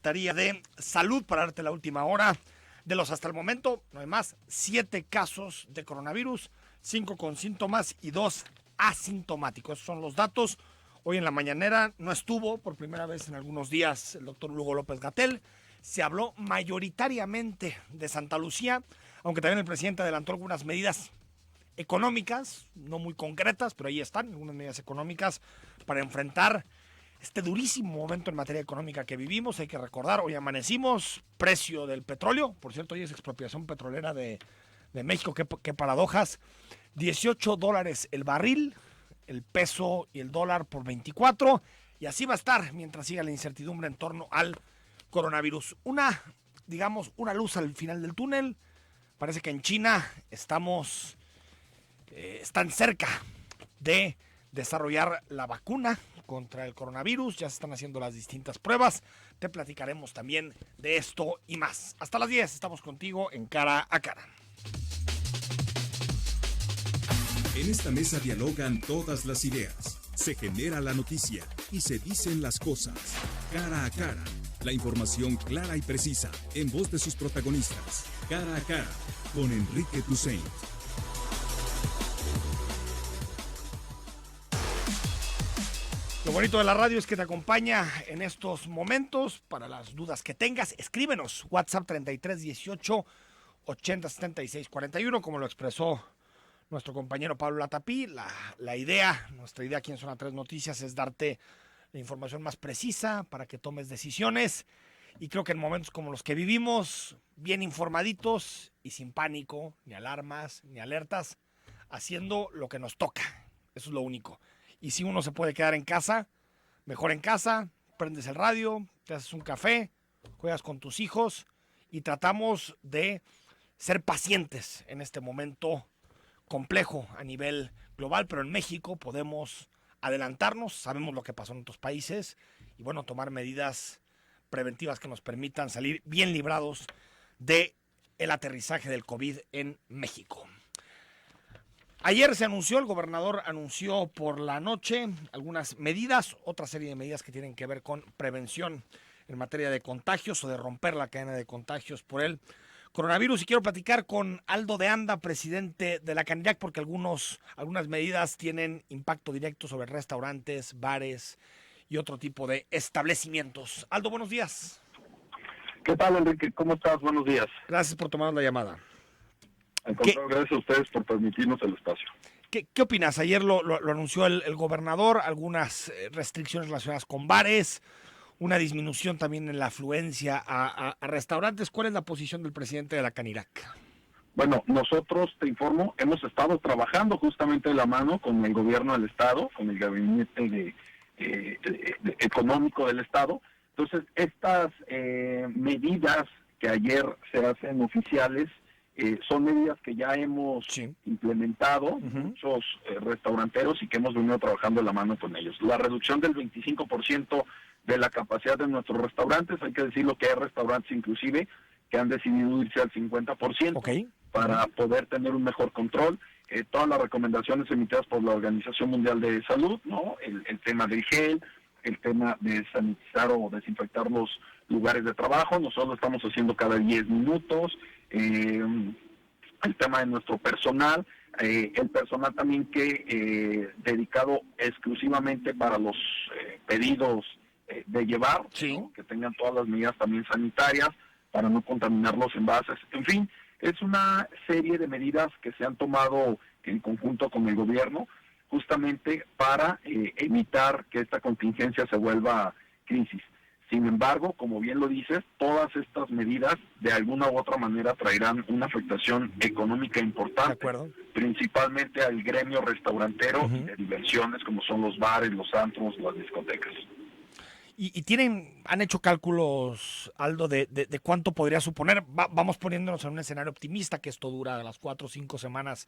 Secretaría de Salud para darte la última hora. De los hasta el momento, no hay más, 7 casos de coronavirus, 5 con síntomas y 2 asintomáticos. Esos son los datos. Hoy en la mañanera no estuvo por primera vez en algunos días el doctor Hugo López-Gatell. Se habló mayoritariamente de Santa Lucía, aunque también el presidente adelantó algunas medidas económicas, no muy concretas, pero ahí están, algunas medidas económicas para enfrentar este durísimo momento en materia económica que vivimos. Hay que recordar, hoy amanecimos, precio del petróleo, por cierto, hoy es expropiación petrolera de México, qué paradojas, $18 el barril, el peso y el dólar por 24, y así va a estar mientras siga la incertidumbre en torno al coronavirus. Una luz al final del túnel. Parece que en China están cerca de desarrollar la vacuna contra el coronavirus. Ya se están haciendo las distintas pruebas. Te platicaremos también de esto y más. Hasta las 10 estamos contigo en Cara a Cara. En esta mesa dialogan todas las ideas. Se genera la noticia y se dicen las cosas. Cara a Cara. La información clara y precisa en voz de sus protagonistas. Cara a Cara con Enrique Tusain. Lo bonito de la radio es que te acompaña en estos momentos. Para las dudas que tengas, escríbenos. WhatsApp 3318 80 76 41, como lo expresó nuestro compañero Pablo Latapí. Nuestra idea aquí en Zona 3 Noticias es darte la información más precisa para que tomes decisiones. Y creo que en momentos como los que vivimos, bien informaditos y sin pánico, ni alarmas, ni alertas, haciendo lo que nos toca. Eso es lo único. Y si uno se puede quedar en casa, mejor en casa, prendes el radio, te haces un café, juegas con tus hijos y tratamos de ser pacientes en este momento complejo a nivel global, pero en México podemos adelantarnos, sabemos lo que pasó en otros países y bueno, tomar medidas preventivas que nos permitan salir bien librados de el aterrizaje del COVID en México. Ayer el gobernador anunció por la noche algunas medidas, otra serie de medidas que tienen que ver con prevención en materia de contagios o de romper la cadena de contagios por el coronavirus. Y quiero platicar con Aldo de Anda, presidente de la Canirac, porque algunas medidas tienen impacto directo sobre restaurantes, bares y otro tipo de establecimientos. Aldo, buenos días. ¿Qué tal, Enrique? ¿Cómo estás? Buenos días. Gracias por tomar la llamada. Al contrario, gracias a ustedes por permitirnos el espacio. ¿Qué opinas? Ayer lo anunció el gobernador, algunas restricciones relacionadas con bares, una disminución también en la afluencia a restaurantes. ¿Cuál es la posición del presidente de la Canirac? Bueno, nosotros, te informo, hemos estado trabajando justamente de la mano con el gobierno del Estado, con el gabinete económico del Estado. Entonces, estas medidas que ayer se hacen oficiales son medidas que ya hemos implementado muchos restauranteros y que hemos venido trabajando de la mano con ellos. La reducción del 25% de la capacidad de nuestros restaurantes, hay que decirlo que hay restaurantes inclusive que han decidido irse al 50% para poder tener un mejor control. Todas las recomendaciones emitidas por la Organización Mundial de Salud, ¿no? El tema del gel, el tema de sanitizar o desinfectar los lugares de trabajo, nosotros lo estamos haciendo cada 10 minutos, el tema de nuestro personal, el personal también que dedicado exclusivamente para los pedidos de llevar, ¿no? Que tengan todas las medidas también sanitarias para no contaminar los envases. En fin, es una serie de medidas que se han tomado en conjunto con el gobierno justamente para evitar que esta contingencia se vuelva crisis. Sin embargo, como bien lo dices, todas estas medidas de alguna u otra manera traerán una afectación económica importante, principalmente al gremio restaurantero y de diversiones como son los bares, los antros, las discotecas. ¿Han hecho cálculos, Aldo, de cuánto podría suponer? Vamos poniéndonos en un escenario optimista, que esto dura las 4 o 5 semanas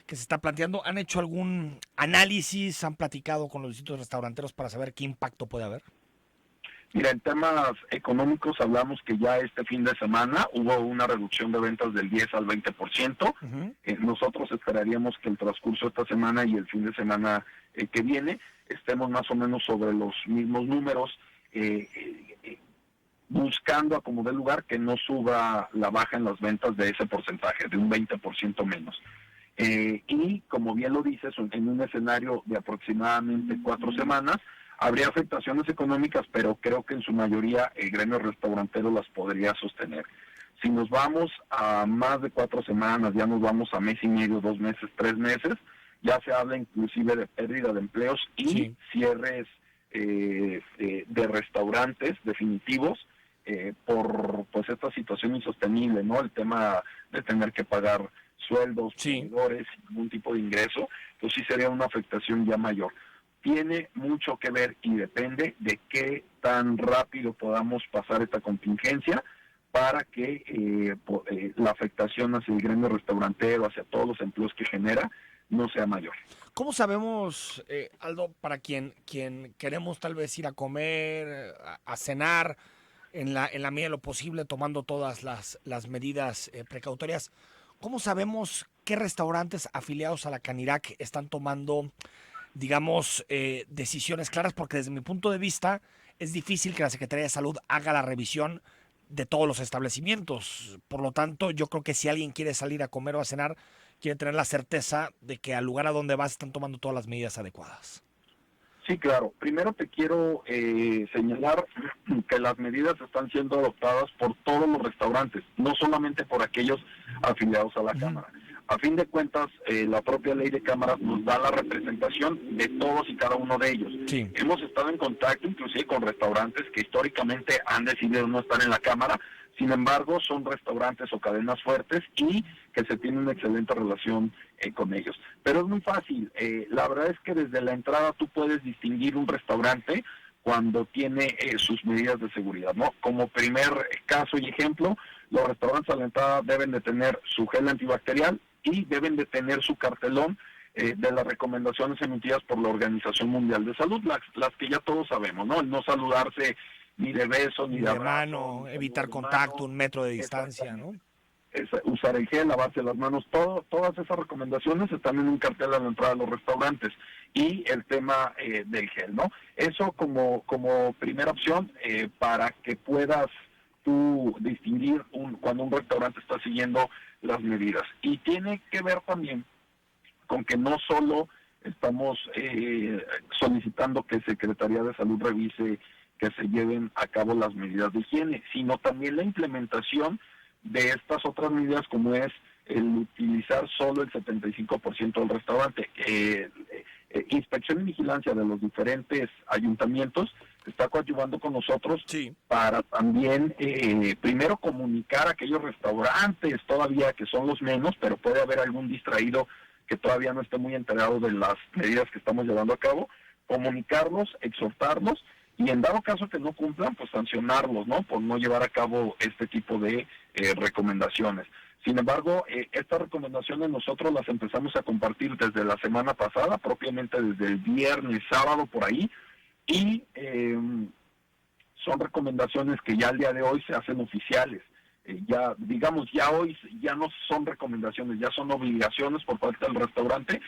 que se está planteando. ¿Han hecho algún análisis? ¿Han platicado con los distintos restauranteros para saber qué impacto puede haber? Mira, en temas económicos hablamos que ya este fin de semana hubo una reducción de ventas del 10 al 20%. Nosotros esperaríamos que el transcurso de esta semana y el fin de semana que viene estemos más o menos sobre los mismos números. buscando a como dé lugar que no suba la baja en las ventas de ese porcentaje, de un 20% menos. Y como bien lo dices, en un escenario de aproximadamente 4 semanas, habría afectaciones económicas, pero creo que en su mayoría el gremio restaurantero las podría sostener. Si nos vamos a más de 4 semanas, ya nos vamos a mes y medio, 2 meses, 3 meses, ya se habla inclusive de pérdida de empleos y cierres de restaurantes definitivos por pues esta situación insostenible, ¿no? El tema de tener que pagar sueldos, proveedores, ningún tipo de ingreso, pues sí sería una afectación ya mayor. Tiene mucho que ver y depende de qué tan rápido podamos pasar esta contingencia para que la afectación hacia el gremio restaurantero, hacia todos los empleos que genera, no sea mayor. ¿Cómo sabemos, Aldo, para quien queremos tal vez ir a comer, a cenar, en la medida de lo posible, tomando todas las medidas precautorias, cómo sabemos qué restaurantes afiliados a la Canirac están tomando, digamos, decisiones claras? Porque desde mi punto de vista es difícil que la Secretaría de Salud haga la revisión de todos los establecimientos. Por lo tanto, yo creo que si alguien quiere salir a comer o a cenar, quiere tener la certeza de que al lugar a donde vas están tomando todas las medidas adecuadas. Sí, claro. Primero te quiero señalar que las medidas están siendo adoptadas por todos los restaurantes, no solamente por aquellos afiliados a la Cámara. A fin de cuentas, la propia ley de cámaras nos da la representación de todos y cada uno de ellos. Sí. Hemos estado en contacto inclusive con restaurantes que históricamente han decidido no estar en la Cámara, sin embargo son restaurantes o cadenas fuertes y que se tiene una excelente relación con ellos. Pero es muy fácil, la verdad es que desde la entrada tú puedes distinguir un restaurante cuando tiene sus medidas de seguridad, ¿no? Como primer caso y ejemplo, los restaurantes a la entrada deben de tener su gel antibacterial y deben de tener su cartelón de las recomendaciones emitidas por la Organización Mundial de Salud, las que ya todos sabemos, ¿no? El no saludarse ni de beso, ni de abrazo, mano, evitar contacto, 1 metro de distancia, ¿no? Usar el gel, lavarse las manos, todas esas recomendaciones están en un cartel a la entrada de los restaurantes. Y el tema del gel, ¿no? Eso como primera opción para que puedas tú distinguir cuando un restaurante está siguiendo las medidas. Y tiene que ver también con que no solo estamos solicitando que Secretaría de Salud revise que se lleven a cabo las medidas de higiene, sino también la implementación de estas otras medidas, como es el utilizar solo el 75% del restaurante. Inspección y vigilancia de los diferentes ayuntamientos está coadyuvando con nosotros para también primero comunicar a aquellos restaurantes todavía que son los menos, pero puede haber algún distraído que todavía no esté muy enterado de las medidas que estamos llevando a cabo, comunicarlos, exhortarlos y en dado caso que no cumplan, pues sancionarlos, ¿no? Por no llevar a cabo este tipo de recomendaciones. Sin embargo, estas recomendaciones nosotros las empezamos a compartir desde la semana pasada, propiamente desde el viernes, sábado, por ahí, y son recomendaciones que ya al día de hoy se hacen oficiales. Ya, digamos, ya hoy ya no son recomendaciones, ya son obligaciones por parte del restaurante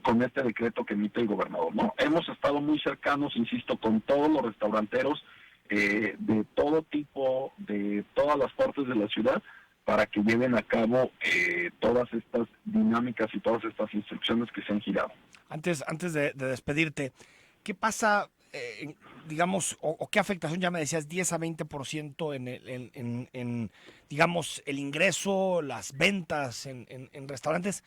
con este decreto que emite el gobernador, ¿no? Hemos estado muy cercanos, insisto, con todos los restauranteros de todo tipo, de todas las partes de la ciudad, para que lleven a cabo todas estas dinámicas y todas estas instrucciones que se han girado. Antes de despedirte, ¿qué pasa, digamos, o qué afectación, ya me decías, 10 a 20% en digamos, el ingreso, las ventas en restaurantes?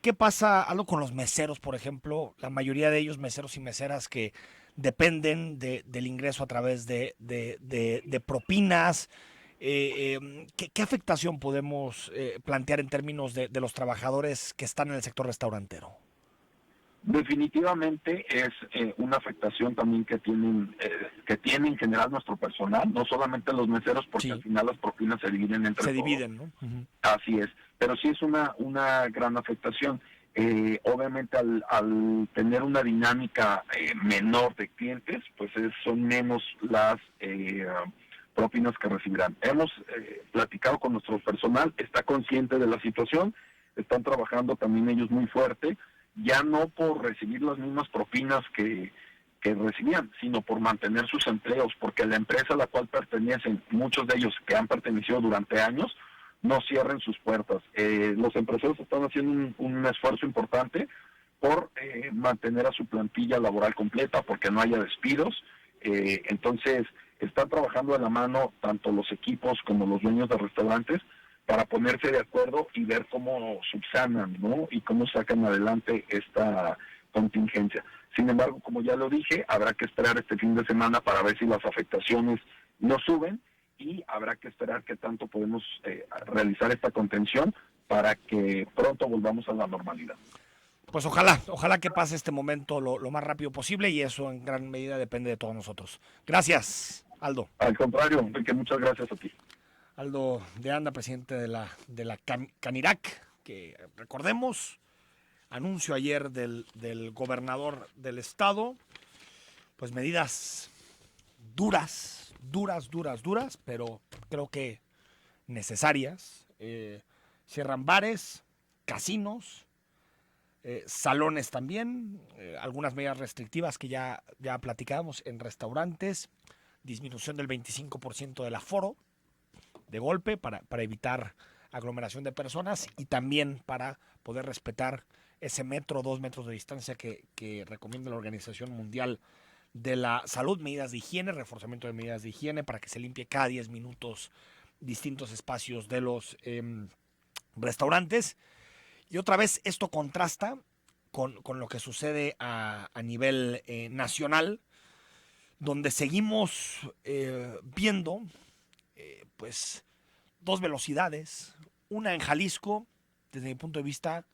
¿Qué pasa algo con los meseros, por ejemplo? La mayoría de ellos, meseros y meseras, que dependen del ingreso a través de propinas. ¿Qué afectación podemos plantear en términos de los trabajadores que están en el sector restaurantero? Definitivamente es una afectación también que tiene en general nuestro personal, no solamente los meseros, porque al final las propinas se dividen entre todos. Se dividen, ¿no? Así es, pero sí es una gran afectación. Obviamente al tener una dinámica menor de clientes, pues son menos las propinas que recibirán. Hemos platicado con nuestro personal, está consciente de la situación, están trabajando también ellos muy fuerte, ya no por recibir las mismas propinas que que recibían, sino por mantener sus empleos, porque la empresa a la cual pertenecen, muchos de ellos que han pertenecido durante años, no cierren sus puertas. Los empresarios están haciendo un esfuerzo importante por mantener a su plantilla laboral completa, porque no haya despidos. Entonces, están trabajando de la mano tanto los equipos como los dueños de restaurantes para ponerse de acuerdo y ver cómo subsanan, ¿no? Y cómo sacan adelante esta contingencia. Sin embargo, como ya lo dije, habrá que esperar este fin de semana para ver si las afectaciones no suben, y habrá que esperar qué tanto podemos realizar esta contención para que pronto volvamos a la normalidad. Pues ojalá que pase este momento lo más rápido posible, y eso en gran medida depende de todos nosotros. Gracias, Aldo. Al contrario, Enrique, muchas gracias a ti. Aldo de Anda, presidente de la Canirac, que recordemos, anuncio ayer del gobernador del estado, pues medidas duras, pero creo que necesarias. Cierran bares, casinos, salones también, algunas medidas restrictivas que ya platicábamos en restaurantes, disminución del 25% del aforo de golpe para evitar aglomeración de personas, y también para poder respetar ese 2 metros de distancia que recomienda la Organización Mundial de la Salud, medidas de higiene, reforzamiento de medidas de higiene para que se limpie cada 10 minutos distintos espacios de los restaurantes. Y otra vez esto contrasta con lo que sucede a nivel nacional, donde seguimos viendo pues dos velocidades, una en Jalisco, desde mi punto de vista,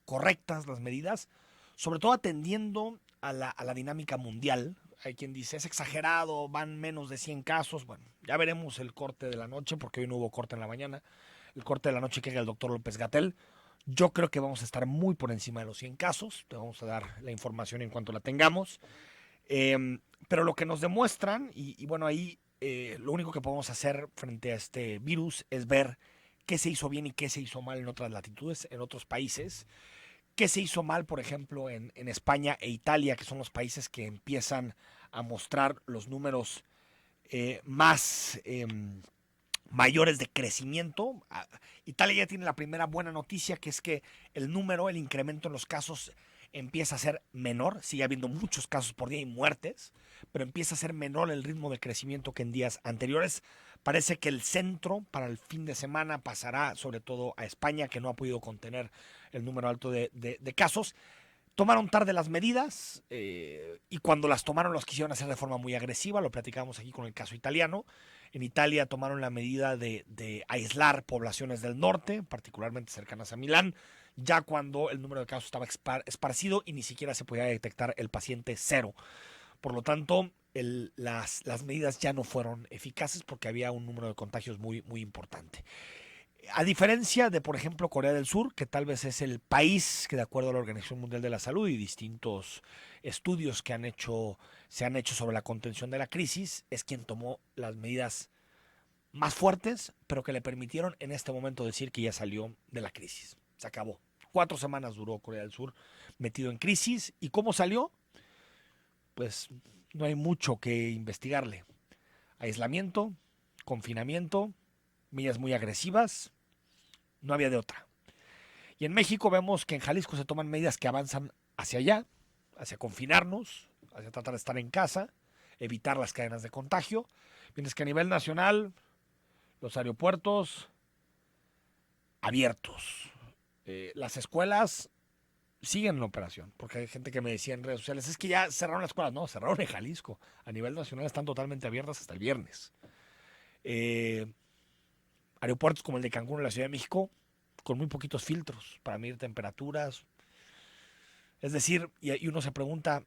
correctas las medidas, sobre todo atendiendo a la dinámica mundial. Hay quien dice, es exagerado, van menos de 100 casos. Bueno, ya veremos el corte de la noche, porque hoy no hubo corte en la mañana. El corte de la noche que haga el doctor López-Gatell. Yo creo que vamos a estar muy por encima de los 100 casos. Te vamos a dar la información en cuanto la tengamos. Pero lo que nos demuestran, y bueno, ahí lo único que podemos hacer frente a este virus es ver qué se hizo bien y qué se hizo mal en otras latitudes, en otros países. ¿Qué se hizo mal, por ejemplo, en España e Italia, que son los países que empiezan a mostrar los números más mayores de crecimiento? Italia ya tiene la primera buena noticia, que es que el incremento en los casos empieza a ser menor. Sigue habiendo muchos casos por día y muertes, pero empieza a ser menor el ritmo de crecimiento que en días anteriores. Parece que el centro para el fin de semana pasará sobre todo a España, que no ha podido contener el número alto de casos. Tomaron tarde las medidas y cuando las tomaron las quisieron hacer de forma muy agresiva. Lo platicamos aquí con el caso italiano. En Italia tomaron la medida de aislar poblaciones del norte, particularmente cercanas a Milán, ya cuando el número de casos estaba esparcido y ni siquiera se podía detectar el paciente cero. Por lo tanto, las medidas ya no fueron eficaces porque había un número de contagios muy, muy importante. A diferencia de, por ejemplo, Corea del Sur, que tal vez es el país que, de acuerdo a la Organización Mundial de la Salud y distintos estudios que se han hecho sobre la contención de la crisis, es quien tomó las medidas más fuertes, pero que le permitieron en este momento decir que ya salió de la crisis. Se acabó. 4 semanas duró Corea del Sur metido en crisis. ¿Y cómo salió? Pues no hay mucho que investigarle. Aislamiento, confinamiento, medidas muy agresivas, no había de otra. Y en México vemos que en Jalisco se toman medidas que avanzan hacia allá, hacia confinarnos, hacia tratar de estar en casa, evitar las cadenas de contagio, mientras que a nivel nacional los aeropuertos abiertos, las escuelas siguen en operación, porque hay gente que me decía en redes sociales, es que ya cerraron las escuelas. No, cerraron en Jalisco. A nivel nacional están totalmente abiertas hasta el viernes. Aeropuertos como el de Cancún en la Ciudad de México, con muy poquitos filtros para medir temperaturas. Es decir, y uno se pregunta,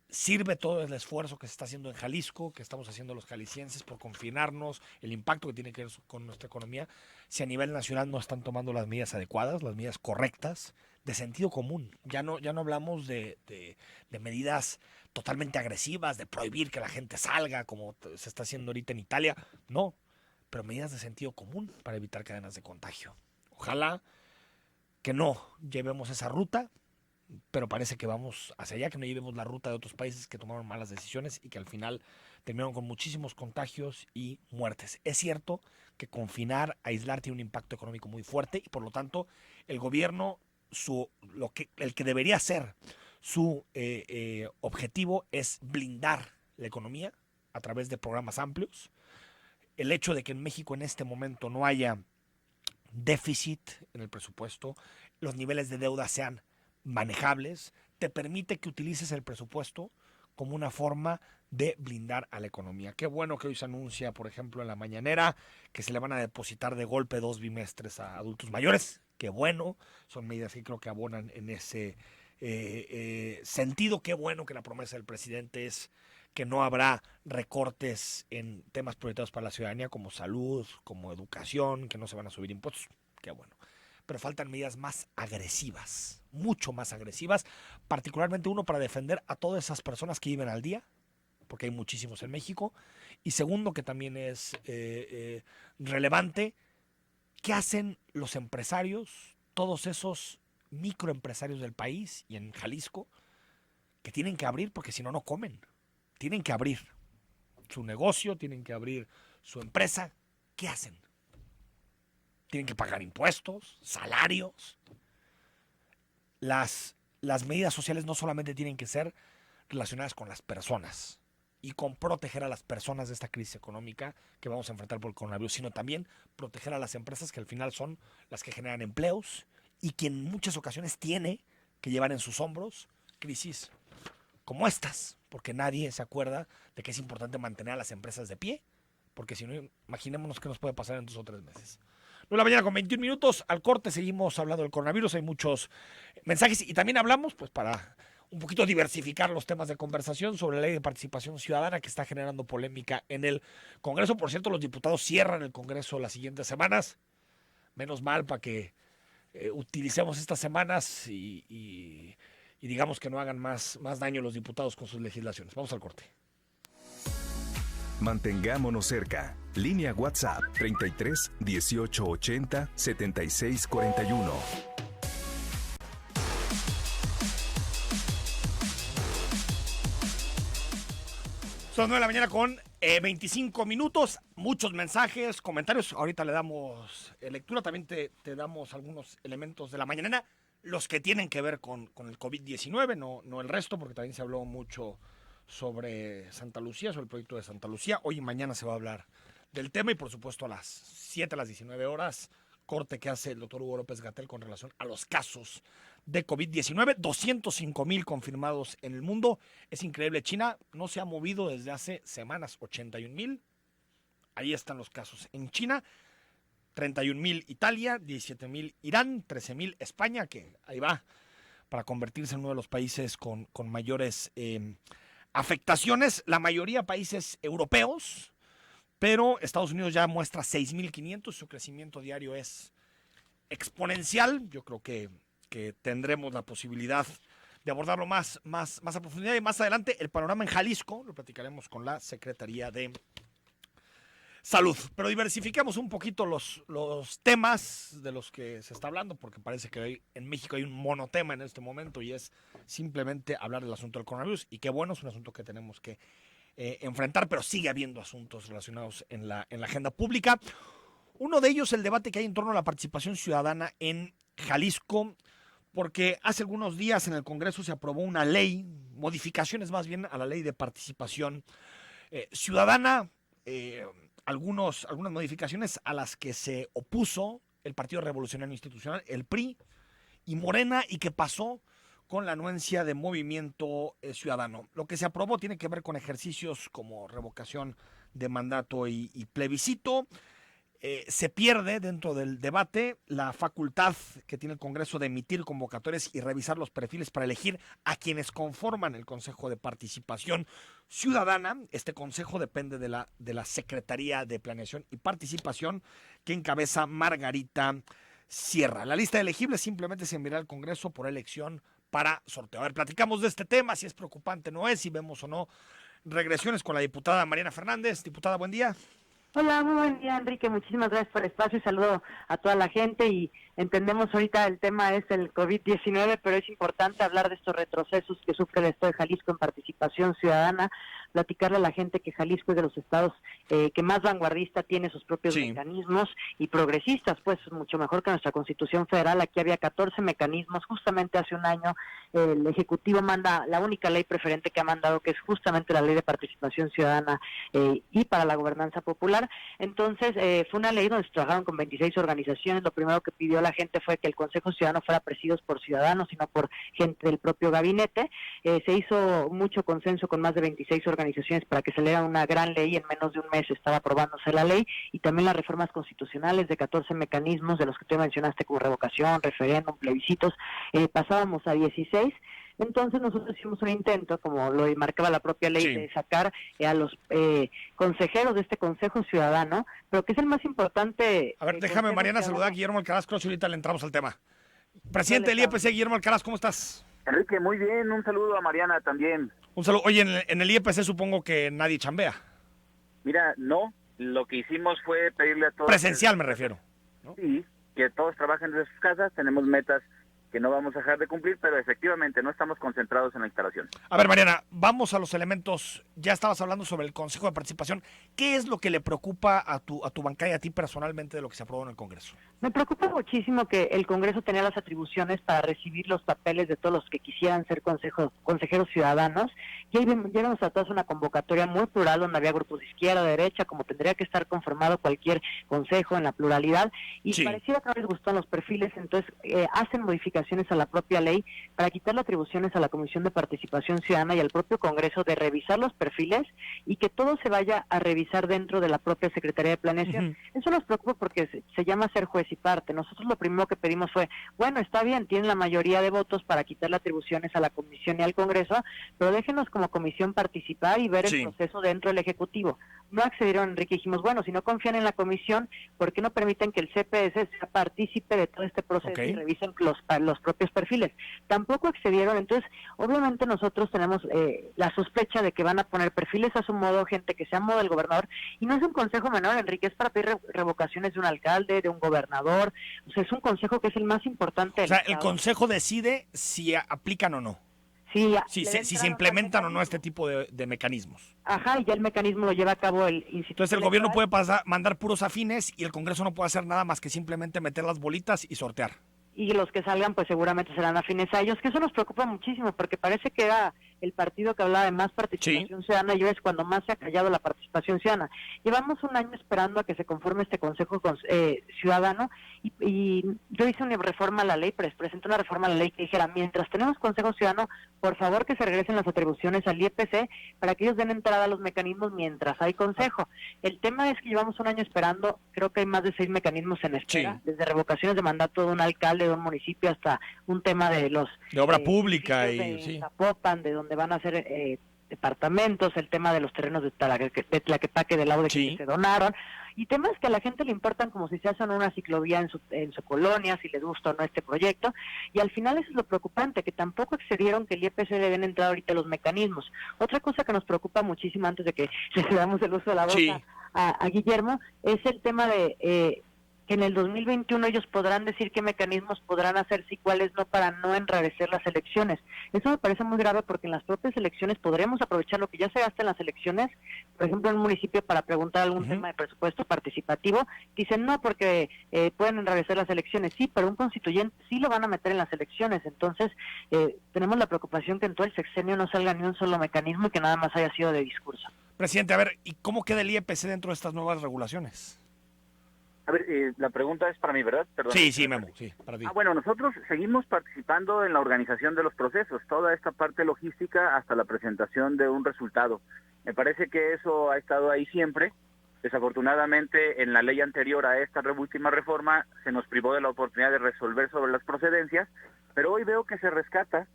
¿sirve todo el esfuerzo que se está haciendo en Jalisco, que estamos haciendo los jaliscienses por confinarnos, el impacto que tiene que ver con nuestra economía, si a nivel nacional no están tomando las medidas adecuadas, las medidas correctas, de sentido común? Ya no hablamos de medidas totalmente agresivas, de prohibir que la gente salga, como se está haciendo ahorita en Italia. No, pero medidas de sentido común para evitar cadenas de contagio. Ojalá que no llevemos esa ruta. pero parece que vamos hacia allá, que no llevemos la ruta de otros países que tomaron malas decisiones y que al final terminaron con muchísimos contagios y muertes. Es cierto que confinar, aislar tiene un impacto económico muy fuerte y por lo tanto el gobierno, el que debería ser su objetivo es blindar la economía a través de programas amplios. El hecho de que en México en este momento no haya déficit en el presupuesto, los niveles de deuda sean manejables, te permite que utilices el presupuesto como una forma de blindar a la economía. Qué bueno que hoy se anuncia, por ejemplo, en la mañanera, que se le van a depositar de golpe 2 bimestres a adultos mayores. Qué bueno, son medidas que creo que abonan en ese sentido. Qué bueno que la promesa del presidente es que no habrá recortes en temas prioritarios para la ciudadanía como salud, como educación, que no se van a subir impuestos. Qué bueno. Pero faltan medidas más agresivas, mucho más agresivas, particularmente uno para defender a todas esas personas que viven al día, porque hay muchísimos en México, y segundo que también es relevante, ¿qué hacen los empresarios, todos esos microempresarios del país y en Jalisco, que tienen que abrir porque si no, no comen? Tienen que abrir su negocio, tienen que abrir su empresa. ¿Qué hacen? Tienen que pagar impuestos, salarios. Las medidas sociales no solamente tienen que ser relacionadas con las personas y con proteger a las personas de esta crisis económica que vamos a enfrentar por el coronavirus, sino también proteger a las empresas que al final son las que generan empleos y que en muchas ocasiones tiene que llevar en sus hombros crisis como estas, porque nadie se acuerda de que es importante mantener a las empresas de pie, porque si no, imaginémonos qué nos puede pasar en 2 o 3 meses. 9 de la mañana con 21 minutos, al corte seguimos hablando del coronavirus, hay muchos mensajes y también hablamos, pues para un poquito diversificar los temas de conversación sobre la ley de participación ciudadana que está generando polémica en el Congreso. Por cierto, los diputados cierran el Congreso las siguientes semanas, menos mal para que utilicemos estas semanas y digamos que no hagan más daño los diputados con sus legislaciones. Vamos al corte. Mantengámonos cerca. Línea WhatsApp 33 18 80 76 41. Son 9 de la mañana con 25 minutos. Muchos mensajes, comentarios. Ahorita le damos lectura. También te damos algunos elementos de la mañana. Los que tienen que ver con el COVID-19, no el resto, porque también se habló mucho sobre Santa Lucía, sobre el proyecto de Santa Lucía. Hoy y mañana se va a hablar del tema y por supuesto a las 7, a las 19 horas, corte que hace el doctor Hugo López-Gatell con relación a los casos de COVID-19. 205,000 confirmados en el mundo. Es increíble. China no se ha movido desde hace semanas. 81,000. Ahí están los casos en China. 31,000 Italia, 17,000 Irán, 13,000 España, que ahí va para convertirse en uno de los países con mayores afectaciones. La mayoría países europeos, pero Estados Unidos ya muestra 6,500. Su crecimiento diario es exponencial. Yo creo que tendremos la posibilidad de abordarlo más a profundidad. Y más adelante el panorama en Jalisco lo platicaremos con la Secretaría de Salud. Pero diversifiquemos un poquito los temas de los que se está hablando, porque parece que en México hay un monotema en este momento y es simplemente hablar del asunto del coronavirus. Y qué bueno, es un asunto que tenemos que enfrentar, pero sigue habiendo asuntos relacionados en la agenda pública. Uno de ellos, el debate que hay en torno a la participación ciudadana en Jalisco, porque hace algunos días en el Congreso se aprobó una ley, modificaciones más bien a la ley de participación ciudadana, algunas modificaciones a las que se opuso el Partido Revolucionario Institucional, el PRI y Morena, y que pasó con la anuencia de Movimiento Ciudadano. Lo que se aprobó tiene que ver con ejercicios como revocación de mandato y plebiscito. Se pierde dentro del debate la facultad que tiene el Congreso de emitir convocatorias y revisar los perfiles para elegir a quienes conforman el Consejo de Participación Ciudadana. Este consejo depende de la Secretaría de Planeación y Participación que encabeza Margarita Sierra. La lista de elegibles simplemente se enviará al Congreso por elección para sorteo. A ver, platicamos de este tema, si es preocupante o no es, si vemos o no regresiones con la diputada Mariana Fernández. Diputada, buen día. Hola, muy buen día, Enrique. Muchísimas gracias por el espacio y saludo a toda la gente. Y entendemos ahorita el tema es el COVID-19, pero es importante hablar de estos retrocesos que sufre el Estado de Jalisco en participación ciudadana, platicarle a la gente que Jalisco es de los estados que más vanguardista tiene sus propios mecanismos y progresistas, pues mucho mejor que nuestra Constitución Federal. Aquí había 14 mecanismos. Justamente hace un año el Ejecutivo manda la única ley preferente que ha mandado, que es justamente la Ley de Participación Ciudadana y para la Gobernanza Popular. Entonces, fue una ley donde se trabajaron con 26 organizaciones. Lo primero que pidió la gente fue que el Consejo Ciudadano fuera presidido por ciudadanos y no por gente del propio gabinete. Se hizo mucho consenso con más de 26 organizaciones para que se lea una gran ley. En menos de un mes estaba aprobándose la ley, y también las reformas constitucionales de 14 mecanismos, de los que tú mencionaste, como revocación, referéndum, plebiscitos, pasábamos a 16. Entonces nosotros hicimos un intento, como lo marcaba la propia ley, de sacar a los consejeros de este Consejo Ciudadano, pero que es el más importante. A ver, déjame, Mariana, saludar a Guillermo Alcaraz Cross y ahorita le entramos al tema. Presidente del IEPC, Guillermo Alcaraz, ¿cómo estás? Enrique, muy bien, un saludo a Mariana también. Un saludo. Oye, en el IEPC supongo que nadie chambea. Mira, no, lo que hicimos fue pedirle a todos... Presencial me refiero, ¿no? Sí, que todos trabajen desde sus casas, tenemos metas que no vamos a dejar de cumplir, pero efectivamente no estamos concentrados en la instalación. A ver, Mariana, vamos a los elementos. Ya estabas hablando sobre el Consejo de Participación. ¿Qué es lo que le preocupa a tu bancada y a ti personalmente de lo que se aprobó en el Congreso? Me preocupa muchísimo que el Congreso tenía las atribuciones para recibir los papeles de todos los que quisieran ser consejeros ciudadanos, y ahí llegamos a todas una convocatoria muy plural, donde había grupos de izquierda, de derecha, como tendría que estar conformado cualquier consejo en la pluralidad, y pareciera que no les gustan los perfiles. Entonces hacen modificaciones a la propia ley para quitarle atribuciones a la Comisión de Participación Ciudadana y al propio Congreso de revisar los perfiles, y que todo se vaya a revisar dentro de la propia Secretaría de Planeación. Eso nos preocupa porque se llama ser juez y parte. Nosotros lo primero que pedimos fue, bueno, está bien, tienen la mayoría de votos para quitarle atribuciones a la Comisión y al Congreso, pero déjenos como comisión participar y ver el proceso dentro del Ejecutivo. No accedieron, Enrique. Dijimos, bueno, si no confían en la comisión, ¿por qué no permiten que el CPS sea partícipe de todo este proceso y revisen los propios perfiles? Tampoco accedieron. Entonces, obviamente nosotros tenemos la sospecha de que van a poner perfiles a su modo, gente que sea a modo del gobernador, y no es un consejo menor, Enrique, es para pedir revocaciones de un alcalde, de un gobernador. O sea, es un consejo que es el más importante del Estado. El consejo decide si aplican o no. Sí, si se implementan o no este tipo de mecanismos. Ajá, y ya el mecanismo lo lleva a cabo el Instituto. Entonces el gobierno puede mandar puros afines y el Congreso no puede hacer nada más que simplemente meter las bolitas y sortear. Y los que salgan pues seguramente serán afines a ellos, que eso nos preocupa muchísimo, porque parece que era el partido que hablaba de más participación ciudadana, y hoy es cuando más se ha callado la participación ciudadana. Llevamos un año esperando a que se conforme este Consejo Ciudadano, y yo hice una reforma a la ley, presenté una reforma a la ley que dijera, mientras tenemos Consejo Ciudadano, por favor que se regresen las atribuciones al IEPC para que ellos den entrada a los mecanismos mientras hay Consejo. El tema es que llevamos un año esperando, creo que hay más de 6 mecanismos en espera, desde revocaciones de mandato de un alcalde de un municipio hasta un tema de los... de obra pública y... Zapopan, de donde van a hacer departamentos, el tema de los terrenos de Tlaquepaque del lado de que se donaron, y temas que a la gente le importan, como si se hacen una ciclovía en su colonia, si les gusta o no este proyecto, y al final eso es lo preocupante, que tampoco accedieron que el IEPC le den entrada ahorita a los mecanismos. Otra cosa que nos preocupa muchísimo, antes de que le damos el uso de la boca a Guillermo, es el tema de... que en el 2021 ellos podrán decir qué mecanismos podrán hacerse y cuáles no, para no enrarecer las elecciones. Eso me parece muy grave, porque en las propias elecciones podremos aprovechar lo que ya se gasta en las elecciones, por ejemplo en un municipio para preguntar algún tema de presupuesto participativo. Dicen no, porque pueden enrarecer las elecciones. Sí, pero un constituyente sí lo van a meter en las elecciones. Entonces tenemos la preocupación que en todo el sexenio no salga ni un solo mecanismo y que nada más haya sido de discurso. Presidente, a ver, ¿y cómo queda el IEPC dentro de estas nuevas regulaciones? A ver, la pregunta es para mí, ¿verdad? Perdón. Sí, Memo, sí, para ti. Bueno, nosotros seguimos participando en la organización de los procesos, toda esta parte logística hasta la presentación de un resultado. Me parece que eso ha estado ahí siempre. Desafortunadamente, en la ley anterior a esta última reforma, se nos privó de la oportunidad de resolver sobre las procedencias, pero hoy veo que se rescata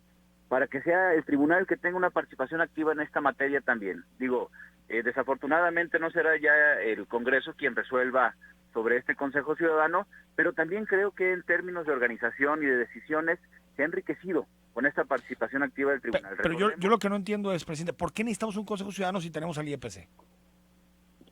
para que sea el tribunal que tenga una participación activa en esta materia también. Digo, desafortunadamente no será ya el Congreso quien resuelva sobre este Consejo Ciudadano, pero también creo que en términos de organización y de decisiones se ha enriquecido con esta participación activa del tribunal. Pero yo lo que no entiendo es, presidente, ¿por qué necesitamos un Consejo Ciudadano si tenemos al IEPC?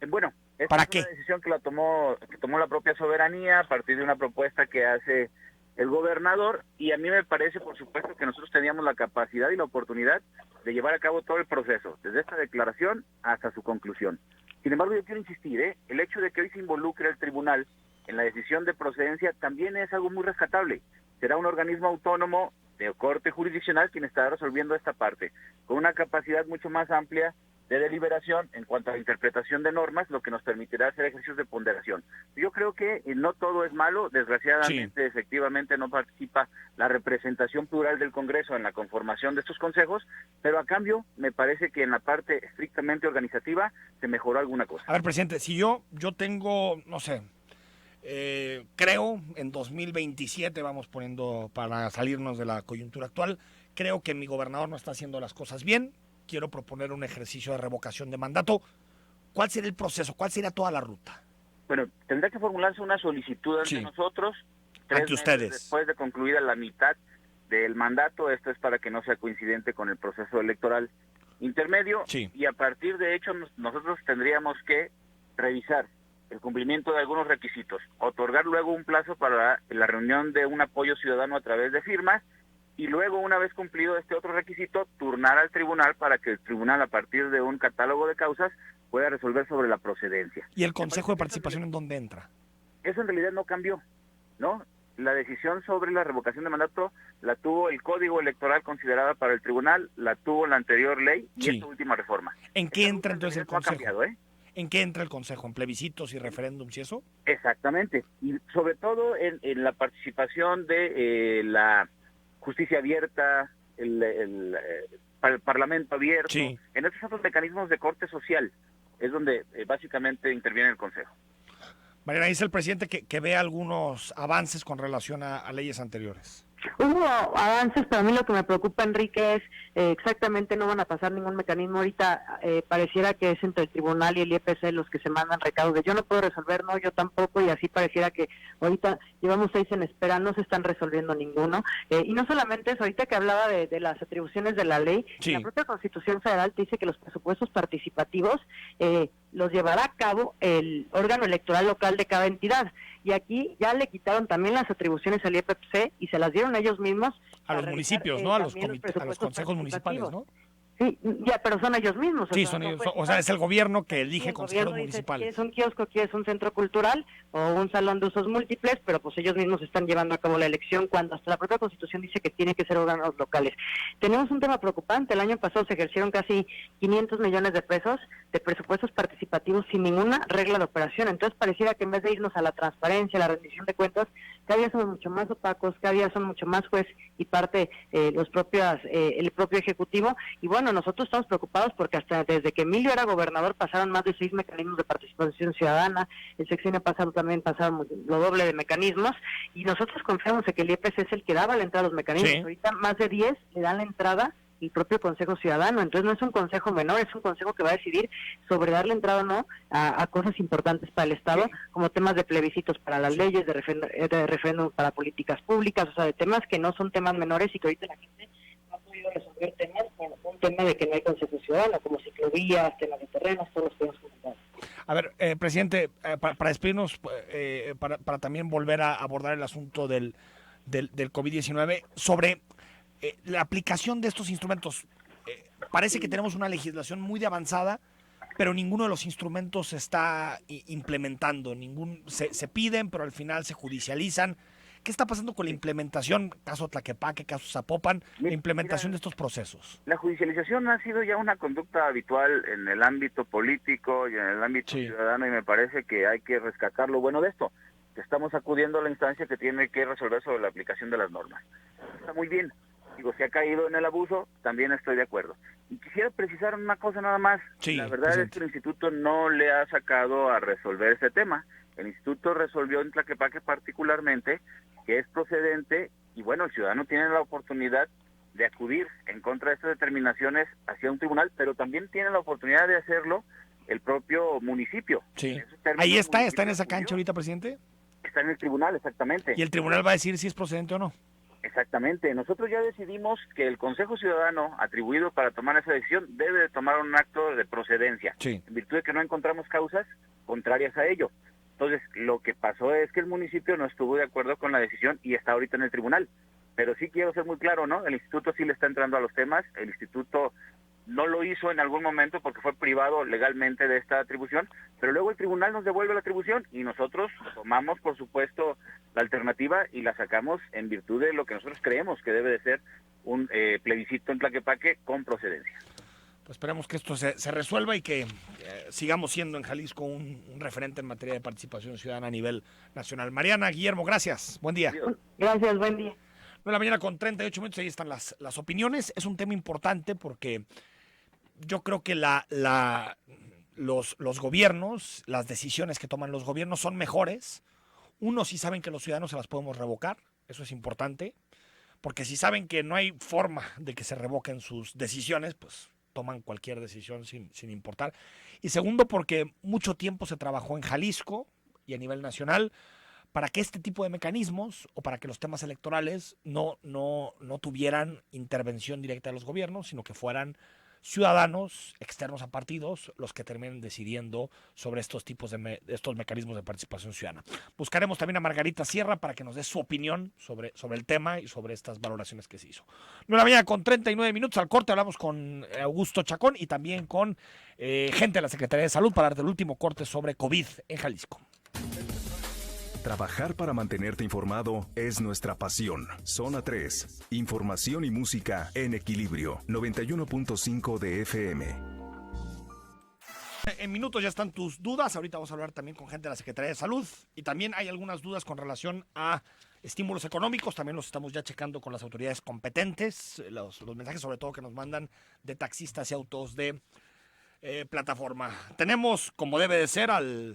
Bueno, ¿Para es qué? una decisión que tomó la propia soberanía a partir de una propuesta que hace el gobernador, y a mí me parece, por supuesto, que nosotros teníamos la capacidad y la oportunidad de llevar a cabo todo el proceso, desde esta declaración hasta su conclusión. Sin embargo, yo quiero insistir, el hecho de que hoy se involucre el tribunal en la decisión de procedencia también es algo muy rescatable. Será un organismo autónomo de corte jurisdiccional quien estará resolviendo esta parte, con una capacidad mucho más amplia de deliberación en cuanto a la interpretación de normas, lo que nos permitirá hacer ejercicios de ponderación. Yo creo que no todo es malo, desgraciadamente, efectivamente no participa la representación plural del Congreso en la conformación de estos consejos, pero a cambio me parece que en la parte estrictamente organizativa se mejoró alguna cosa. A ver, presidente, si yo tengo, no sé, creo en 2027, vamos poniendo para salirnos de la coyuntura actual, creo que mi gobernador no está haciendo las cosas bien, quiero proponer un ejercicio de revocación de mandato. ¿Cuál sería el proceso? ¿Cuál sería toda la ruta? Bueno, tendrá que formularse una solicitud ante nosotros, 3 ante meses ustedes, después de concluida la mitad del mandato. Esto es para que no sea coincidente con el proceso electoral intermedio, y a partir de hecho nosotros tendríamos que revisar el cumplimiento de algunos requisitos, otorgar luego un plazo para la reunión de un apoyo ciudadano a través de firmas, y luego, una vez cumplido este otro requisito, turnar al tribunal para que el tribunal, a partir de un catálogo de causas, pueda resolver sobre la procedencia. ¿Y el Consejo de Participación en dónde entra? Eso en realidad no cambió, ¿no? La decisión sobre la revocación de mandato la tuvo el Código Electoral considerada para el tribunal, la tuvo la anterior ley y esta última reforma. ¿En qué entra entonces el Consejo? No ha cambiado, ¿En qué entra el Consejo? ¿En plebiscitos y referéndums y eso? Exactamente, y sobre todo en la participación de la justicia abierta, el parlamento abierto, en estos otros mecanismos de corte social, es donde básicamente interviene el Consejo. Mariana, dice el presidente que ve algunos avances con relación a leyes anteriores. Hubo avances, pero a mí lo que me preocupa, Enrique, es exactamente no van a pasar ningún mecanismo. Ahorita pareciera que es entre el tribunal y el IEPC los que se mandan recados de yo no puedo resolver, no, yo tampoco, y así pareciera que ahorita llevamos 6 en espera, no se están resolviendo ninguno. Y no solamente eso, ahorita que hablaba de las atribuciones de la ley, la propia Constitución Federal te dice que los presupuestos participativos los llevará a cabo el órgano electoral local de cada entidad. Y aquí ya le quitaron también las atribuciones al IEPC y se las dieron ellos mismos. A los municipios, ¿no? A los consejos municipales, ¿no? Sí, ya, pero son ellos mismos. Sí, son ellos, o sea, es el gobierno que elige consejeros municipales. ¿Quieres un kiosco, quieres un centro cultural o un salón de usos múltiples? Pero pues ellos mismos están llevando a cabo la elección cuando hasta la propia Constitución dice que tiene que ser órganos locales. Tenemos un tema preocupante. El año pasado se ejercieron casi 500 millones de pesos de presupuestos participativos sin ninguna regla de operación. Entonces pareciera que en vez de irnos a la transparencia, a la rendición de cuentas, cada día son mucho más opacos, cada día son mucho más juez y parte el propio Ejecutivo. Y bueno, nosotros estamos preocupados porque hasta desde que Emilio era gobernador pasaron más de 6 mecanismos de participación ciudadana, el sexenio pasado también pasaron lo doble de mecanismos, y nosotros confiamos en que el IEPC es el que daba la entrada a los mecanismos. Ahorita más de 10 le dan la entrada el propio Consejo Ciudadano, entonces no es un consejo menor, es un consejo que va a decidir sobre darle entrada o no a cosas importantes para el Estado, como temas de plebiscitos para las leyes, de referéndum para políticas públicas, o sea, de temas que no son temas menores y que ahorita la gente no ha podido resolver temas por un tema de que no hay Consejo Ciudadano, como ciclovías, temas de terrenos, todos los temas comentarios. A ver, presidente, para despedirnos, para también volver a abordar el asunto del COVID-19, sobre la aplicación de estos instrumentos. Parece que tenemos una legislación muy avanzada, pero ninguno de los instrumentos se está implementando. Se piden, pero al final se judicializan. ¿Qué está pasando con la implementación, caso Tlaquepaque, caso Zapopan, la implementación de estos procesos? La judicialización ha sido ya una conducta habitual en el ámbito político y en el ámbito ciudadano, y me parece que hay que rescatar lo bueno de esto, que estamos acudiendo a la instancia que tiene que resolver sobre la aplicación de las normas. Está muy bien. Digo, se ha caído en el abuso, también estoy de acuerdo. Y quisiera precisar una cosa nada más. La verdad es que el instituto no le ha sacado a resolver ese tema. El instituto resolvió en Tlaquepaque particularmente que es procedente, y bueno, el ciudadano tiene la oportunidad de acudir en contra de estas determinaciones hacia un tribunal, pero también tiene la oportunidad de hacerlo el propio municipio. Ahí está en esa cancha ahorita, presidente. Está en el tribunal, exactamente. ¿Y el tribunal va a decir si es procedente o no? Exactamente. Nosotros ya decidimos que el Consejo Ciudadano atribuido para tomar esa decisión debe de tomar un acto de procedencia, Sí. en virtud de que no encontramos causas contrarias a ello. Entonces, lo que pasó es que el municipio no estuvo de acuerdo con la decisión y está ahorita en el tribunal. Pero sí quiero ser muy claro, ¿no? El instituto sí le está entrando a los temas, el instituto no lo hizo en algún momento porque fue privado legalmente de esta atribución, pero luego el tribunal nos devuelve la atribución y nosotros tomamos, por supuesto, la alternativa y la sacamos en virtud de lo que nosotros creemos que debe de ser un plebiscito en Tlaquepaque con procedencia. Pues esperemos que esto se resuelva y que sigamos siendo en Jalisco un referente en materia de participación ciudadana a nivel nacional. Mariana, Guillermo, gracias. Buen día. Gracias, buen día. 9 de la mañana con 38 minutos, ahí están las opiniones. Es un tema importante porque yo creo que los gobiernos, las decisiones que toman los gobiernos son mejores. Uno, si saben que los ciudadanos se las podemos revocar, eso es importante, porque si saben que no hay forma de que se revoquen sus decisiones, pues toman cualquier decisión sin importar. Y segundo, porque mucho tiempo se trabajó en Jalisco y a nivel nacional para que este tipo de mecanismos o para que los temas electorales no tuvieran intervención directa de los gobiernos, sino que fueran ciudadanos externos a partidos los que terminen decidiendo sobre estos tipos estos mecanismos de participación ciudadana. Buscaremos también a Margarita Sierra para que nos dé su opinión sobre el tema y sobre estas valoraciones que se hizo. 9 de la mañana con 39 minutos, al corte hablamos con Augusto Chacón y también con gente de la Secretaría de Salud para darte el último corte sobre COVID en Jalisco. Trabajar para mantenerte informado es nuestra pasión. Zona 3. Información y música en equilibrio. 91.5 de FM. En minutos ya están tus dudas. Ahorita vamos a hablar también con gente de la Secretaría de Salud. Y también hay algunas dudas con relación a estímulos económicos. También los estamos ya checando con las autoridades competentes. Los mensajes sobre todo que nos mandan de taxistas y autos de plataforma. Tenemos, como debe de ser, al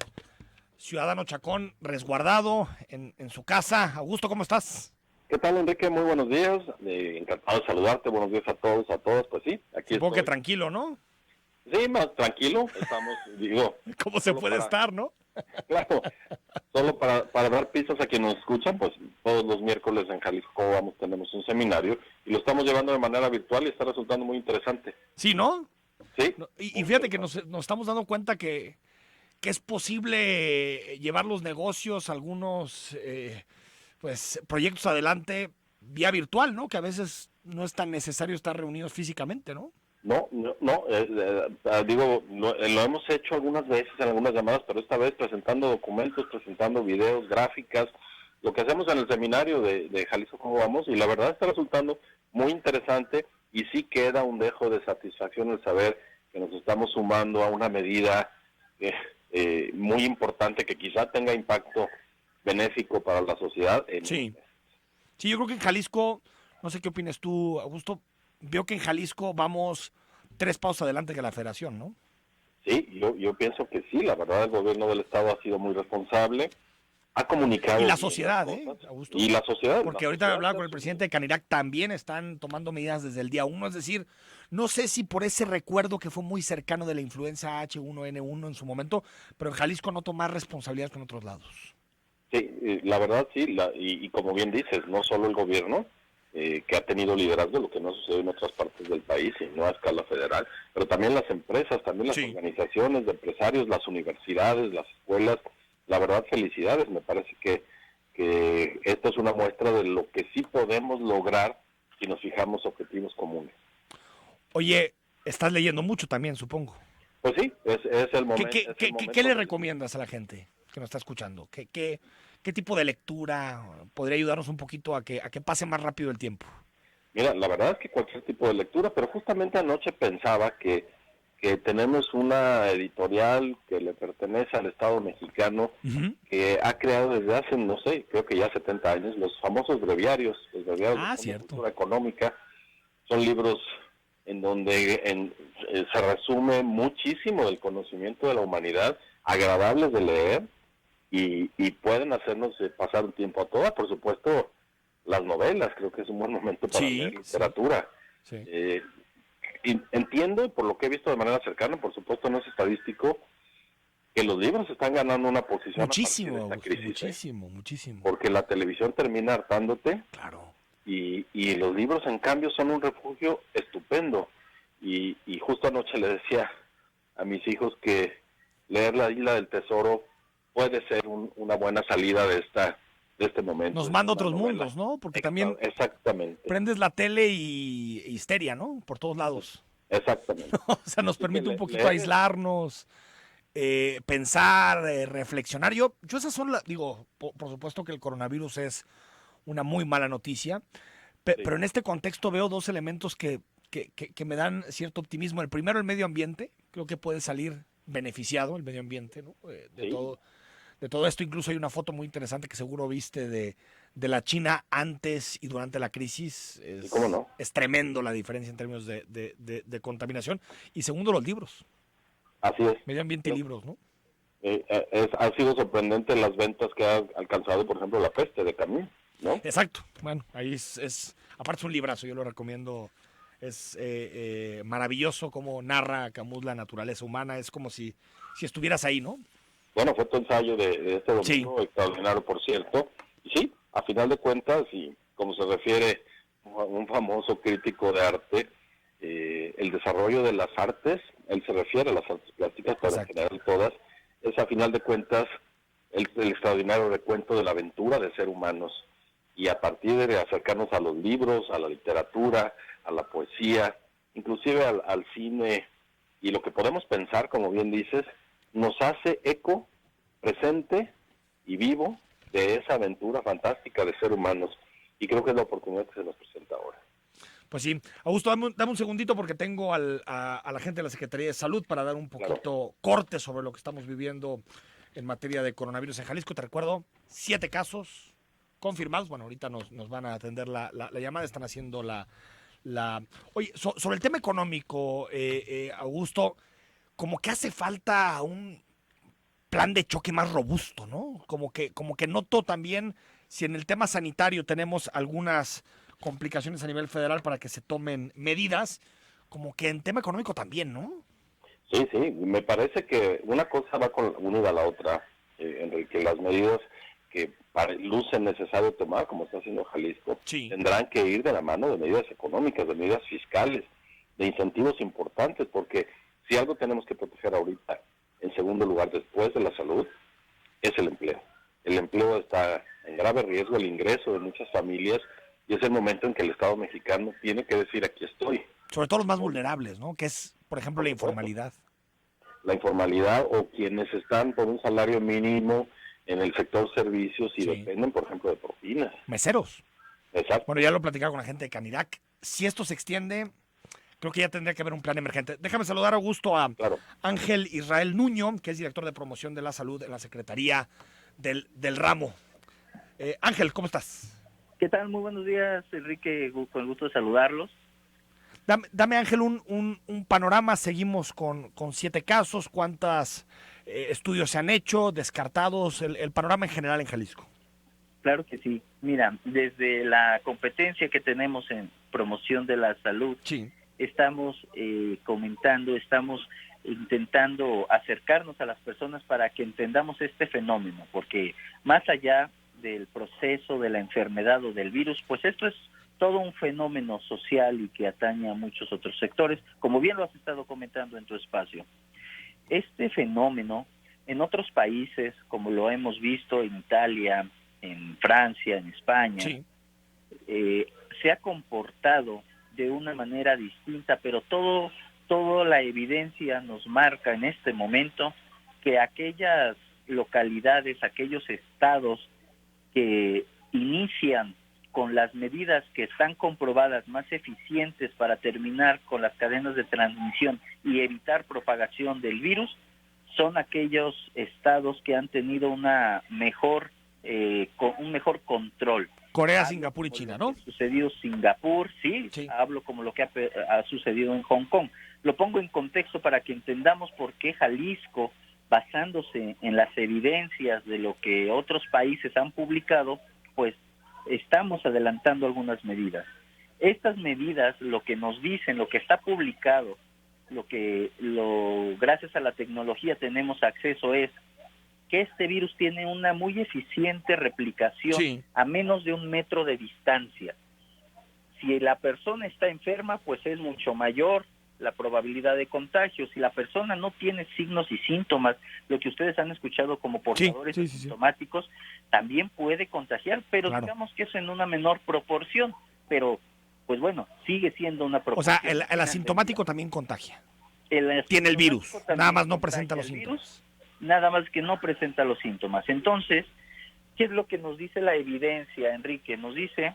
ciudadano Chacón resguardado en su casa. Augusto, ¿cómo estás? ¿Qué tal, Enrique? Muy buenos días. Encantado de saludarte. Buenos días a todos, Pues sí, aquí Supongo estoy. que tranquilo, ¿no? Sí, más tranquilo. Estamos, ¿Cómo se puede estar, no? Claro. Solo para dar pistas a quienes nos escuchan, pues todos los miércoles en Jalisco tenemos un seminario y lo estamos llevando de manera virtual y está resultando muy interesante. Sí, ¿no? Sí. Y fíjate que nos estamos dando cuenta que es posible llevar los negocios, algunos proyectos adelante vía virtual, ¿no? Que a veces no es tan necesario estar reunidos físicamente, ¿no? No, lo hemos hecho algunas veces en algunas llamadas, pero esta vez presentando documentos, presentando videos, gráficas, lo que hacemos en el seminario de Jalisco Cómo Vamos, y la verdad está resultando muy interesante y sí queda un dejo de satisfacción el saber que nos estamos sumando a una medida muy importante que quizá tenga impacto benéfico para la sociedad. Sí, yo creo que en Jalisco, no sé qué opinas tú, Augusto, veo que en Jalisco vamos 3 pasos adelante que la Federación, ¿no? Sí, yo pienso que sí, la verdad el gobierno del Estado ha sido muy responsable, ha comunicado... Y la sociedad, Augusto. Y la sociedad. Porque ahorita hablaba con el presidente de Canirac, también están tomando medidas desde el día 1, es decir, no sé si por ese recuerdo que fue muy cercano de la influenza H1N1 en su momento, pero en Jalisco no tomar responsabilidad con otros lados. Sí, la verdad sí, y como bien dices, no solo el gobierno, que ha tenido liderazgo, lo que no sucede en otras partes del país y no a escala federal, pero también las empresas, también las organizaciones de empresarios, las universidades, las escuelas. La verdad, felicidades, me parece que esta es una muestra de lo que sí podemos lograr si nos fijamos objetivos comunes. Oye, estás leyendo mucho también, supongo. Pues sí, es el momento. ¿Qué le recomiendas a la gente que nos está escuchando? ¿Qué tipo de lectura podría ayudarnos un poquito a que pase más rápido el tiempo? Mira, la verdad es que cualquier tipo de lectura, pero justamente anoche pensaba que tenemos una editorial que le pertenece al Estado mexicano, que ha creado desde hace, no sé, creo que ya 70 años, los famosos breviarios, de cultura económica. Son libros en donde se resume muchísimo del conocimiento de la humanidad, agradables de leer, y pueden hacernos pasar un tiempo a toda. Por supuesto, las novelas, creo que es un buen momento para leer literatura. Sí. Entiendo, por lo que he visto de manera cercana, por supuesto no es estadístico, que los libros están ganando una posición muchísimo, a partir de esta crisis. Muchísimo. Porque la televisión termina hartándote. Claro. Y los libros, en cambio, son un refugio estupendo. Y justo anoche le decía a mis hijos que leer La Isla del Tesoro puede ser una buena salida de este momento. Nos manda a otros mundos, ¿no? Porque también exactamente prendes la tele y histeria, ¿no? Por todos lados. Exactamente. O sea, nos permite un poquito aislarnos, pensar, reflexionar. Yo esas son digo, por supuesto que el coronavirus es una muy mala noticia, pero en este contexto veo dos elementos que me dan cierto optimismo. El primero, el medio ambiente. Creo que puede salir beneficiado el medio ambiente, ¿no? De todo esto. Incluso hay una foto muy interesante que seguro viste de la China antes y durante la crisis. ¿Cómo no? Es tremendo la diferencia en términos de contaminación. Y segundo, los libros. Así es. Medio ambiente y libros, ¿no? Ha sido sorprendente las ventas que ha alcanzado, por ejemplo, La Peste de Camus, ¿no? Exacto. Bueno, ahí aparte es un librazo, yo lo recomiendo. Es maravilloso cómo narra Camus la naturaleza humana. Es como si estuvieras ahí, ¿no? Bueno, fue tu ensayo de este domingo, sí. Extraordinario, por cierto. Y sí, a final de cuentas, y como se refiere un famoso crítico de arte, el desarrollo de las artes, él se refiere a las artes plásticas, pero en general todas, es a final de cuentas el extraordinario recuento de la aventura de ser humanos. Y a partir de acercarnos a los libros, a la literatura, a la poesía, inclusive al cine, y lo que podemos pensar, como bien dices, nos hace eco presente y vivo de esa aventura fantástica de ser humanos. Y creo que es la oportunidad que se nos presenta ahora. Pues sí. Augusto, dame un segundito porque tengo a la gente de la Secretaría de Salud para dar un poquito corte sobre lo que estamos viviendo en materia de coronavirus en Jalisco. Te recuerdo, 7 casos confirmados. Bueno, ahorita nos van a atender la llamada, están haciendo Oye, sobre el tema económico, Augusto, como que hace falta un plan de choque más robusto, ¿no? Como que noto también, si en el tema sanitario tenemos algunas complicaciones a nivel federal para que se tomen medidas, como que en tema económico también, ¿no? Sí, me parece que una cosa va unida a la otra, Enrique. Las medidas que lucen necesario tomar, como está haciendo Jalisco, tendrán que ir de la mano de medidas económicas, de medidas fiscales, de incentivos importantes, porque si algo tenemos que proteger ahorita, en segundo lugar, después de la salud, es el empleo. El empleo está en grave riesgo, el ingreso de muchas familias, y es el momento en que el Estado mexicano tiene que decir, aquí estoy. Sobre todo los más vulnerables, ¿no? Que es, por ejemplo, la informalidad. La informalidad, o quienes están por un salario mínimo en el sector servicios y dependen, por ejemplo, de propinas. Meseros. Exacto. Bueno, ya lo platicaba con la gente de Canirac. Si esto se extiende, creo que ya tendría que haber un plan emergente. Déjame saludar, Augusto, a Ángel Israel Nuño, que es director de promoción de la salud en la Secretaría del Ramo. Ángel, ¿cómo estás? ¿Qué tal? Muy buenos días, Enrique, con el gusto de saludarlos. Dame, Ángel, un panorama. Seguimos con 7 casos. ¿Cuántos estudios se han hecho, descartados? El panorama en general en Jalisco. Claro que sí. Mira, desde la competencia que tenemos en promoción de la salud, estamos estamos intentando acercarnos a las personas para que entendamos este fenómeno, porque más allá del proceso de la enfermedad o del virus, pues esto es todo un fenómeno social y que atañe a muchos otros sectores, como bien lo has estado comentando en tu espacio. Este fenómeno en otros países, como lo hemos visto en Italia, en Francia, en España, se ha comportado de una manera distinta, pero toda la evidencia nos marca en este momento que aquellas localidades, aquellos estados que inician con las medidas que están comprobadas más eficientes para terminar con las cadenas de transmisión y evitar propagación del virus, son aquellos estados que han tenido un mejor control. Corea, Singapur y China, ¿no? Ha sucedido Singapur, sí. Hablo como lo que ha sucedido en Hong Kong. Lo pongo en contexto para que entendamos por qué Jalisco, basándose en las evidencias de lo que otros países han publicado, pues estamos adelantando algunas medidas. Estas medidas, lo que nos dicen, lo que está publicado, gracias a la tecnología tenemos acceso, es que este virus tiene una muy eficiente replicación a menos de 1 metro de distancia. Si la persona está enferma, pues es mucho mayor la probabilidad de contagio. Si la persona no tiene signos y síntomas, lo que ustedes han escuchado como portadores asintomáticos, también puede contagiar, pero digamos que eso en una menor proporción. Pero, pues bueno, sigue siendo una proporción. O sea, el asintomático también contagia. Tiene el virus, nada más no presenta los síntomas. Nada más que no presenta los síntomas. Entonces, ¿qué es lo que nos dice la evidencia, Enrique? Nos dice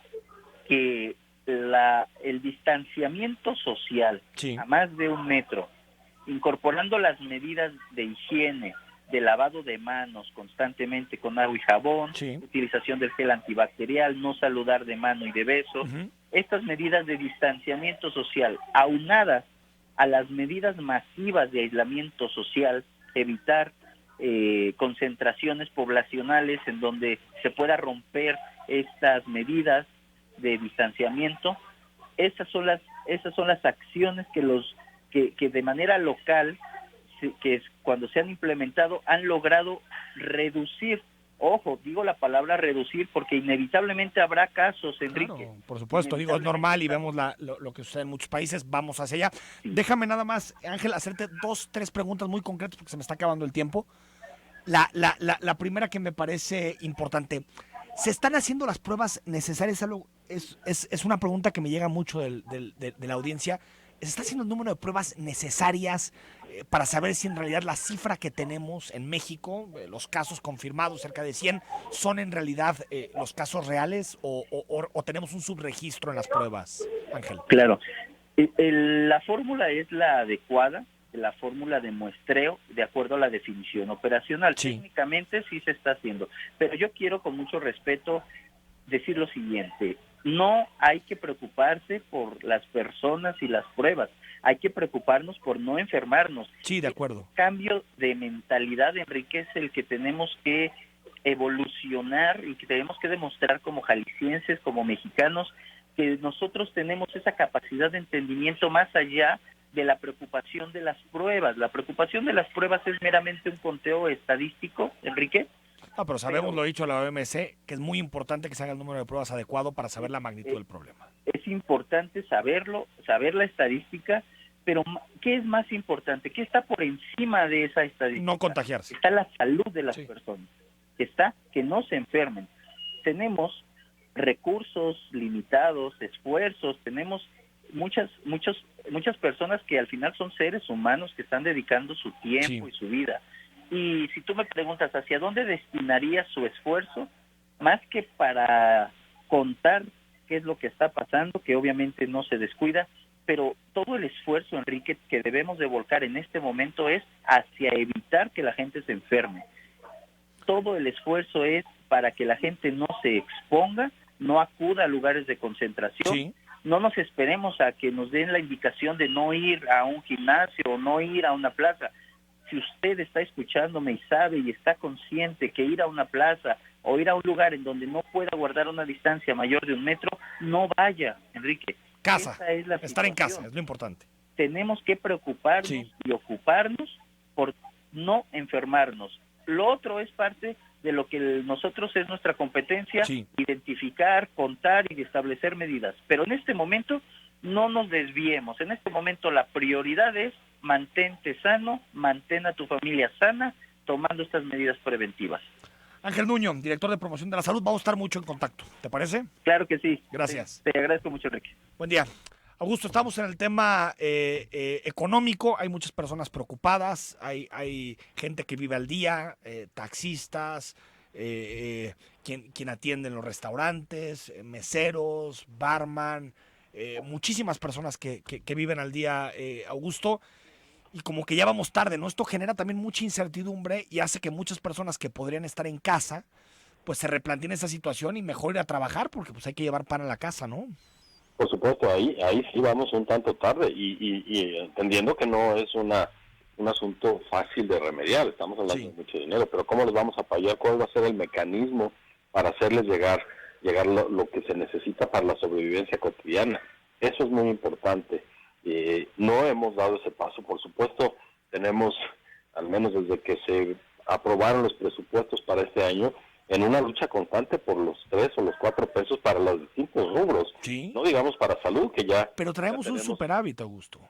que el distanciamiento social a más de 1 metro, incorporando las medidas de higiene, de lavado de manos constantemente con agua y jabón, utilización del gel antibacterial, no saludar de mano y de beso, estas medidas de distanciamiento social, aunadas a las medidas masivas de aislamiento social, evitar concentraciones poblacionales en donde se pueda romper estas medidas de distanciamiento, esas son las acciones que de manera local, que cuando se han implementado, han logrado reducir. Ojo, digo la palabra reducir porque inevitablemente habrá casos, Enrique. Claro, por supuesto, digo, es normal y vemos lo que sucede en muchos países, vamos hacia allá. Sí. Déjame nada más, Ángel, hacerte 2, 3 preguntas muy concretas porque se me está acabando el tiempo. La primera que me parece importante, ¿se están haciendo las pruebas necesarias? Es una pregunta que me llega mucho de la audiencia. ¿Se está haciendo el número de pruebas necesarias para saber si en realidad la cifra que tenemos en México, los casos confirmados, cerca de 100, son en realidad los casos reales o tenemos un subregistro en las pruebas, Ángel? Claro. La fórmula es la adecuada, la fórmula de muestreo, de acuerdo a la definición operacional. Técnicamente sí se está haciendo, pero yo quiero con mucho respeto decir lo siguiente: no hay que preocuparse por las personas y las pruebas, hay que preocuparnos por no enfermarnos. Sí, de acuerdo. El cambio de mentalidad, Enrique, es el que tenemos que evolucionar y que tenemos que demostrar como jaliscienses, como mexicanos, que nosotros tenemos esa capacidad de entendimiento más allá de la preocupación de las pruebas. La preocupación de las pruebas es meramente un conteo estadístico, Enrique. No, pero sabemos, lo dicho la OMS, que es muy importante que se haga el número de pruebas adecuado para saber la magnitud del problema. Es importante saberlo, saber la estadística, pero ¿qué es más importante? ¿Qué está por encima de esa estadística? No contagiarse. Está la salud de las personas. Está que no se enfermen. Tenemos recursos limitados, esfuerzos, tenemos muchas personas que al final son seres humanos que están dedicando su tiempo y su vida. Y si tú me preguntas hacia dónde destinaría su esfuerzo, más que para contar qué es lo que está pasando, que obviamente no se descuida, pero todo el esfuerzo, Enrique, que debemos de volcar en este momento es hacia evitar que la gente se enferme. Todo el esfuerzo es para que la gente no se exponga, no acuda a lugares de concentración, no nos esperemos a que nos den la indicación de no ir a un gimnasio o no ir a una plaza. Si usted está escuchándome y sabe y está consciente que ir a una plaza o ir a un lugar en donde no pueda guardar una distancia mayor de 1 metro, no vaya, Enrique. Casa, esa es la estar en casa, es lo importante. Tenemos que preocuparnos y ocuparnos por no enfermarnos. Lo otro es parte de lo que nosotros es nuestra competencia, identificar, contar y establecer medidas. Pero en este momento no nos desviemos. En este momento la prioridad es mantente sano, mantén a tu familia sana, tomando estas medidas preventivas. Ángel Nuño, director de Promoción de la Salud, vamos a estar mucho en contacto. ¿Te parece? Claro que sí. Gracias. Te agradezco mucho, Enrique. Buen día. Augusto, estamos en el tema económico, hay muchas personas preocupadas, hay gente que vive al día, taxistas, quien atiende en los restaurantes, meseros, barman, muchísimas personas que viven al día, Augusto, y como que ya vamos tarde, ¿no? Esto genera también mucha incertidumbre y hace que muchas personas que podrían estar en casa, pues se replanteen esa situación y mejor ir a trabajar porque pues hay que llevar pan a la casa, ¿no? Por supuesto, ahí sí vamos un tanto tarde y entendiendo que no es un asunto fácil de remediar, estamos hablando de mucho dinero, pero ¿cómo les vamos a apoyar? ¿Cuál va a ser el mecanismo para hacerles llegar lo que se necesita para la sobrevivencia cotidiana? Eso es muy importante. No hemos dado ese paso, por supuesto, tenemos, al menos desde que se aprobaron los presupuestos para este año, en una lucha constante por los 3 o los 4 pesos para los distintos rubros. Sí. No digamos para salud, que ya... Pero traemos un superávit, Augusto.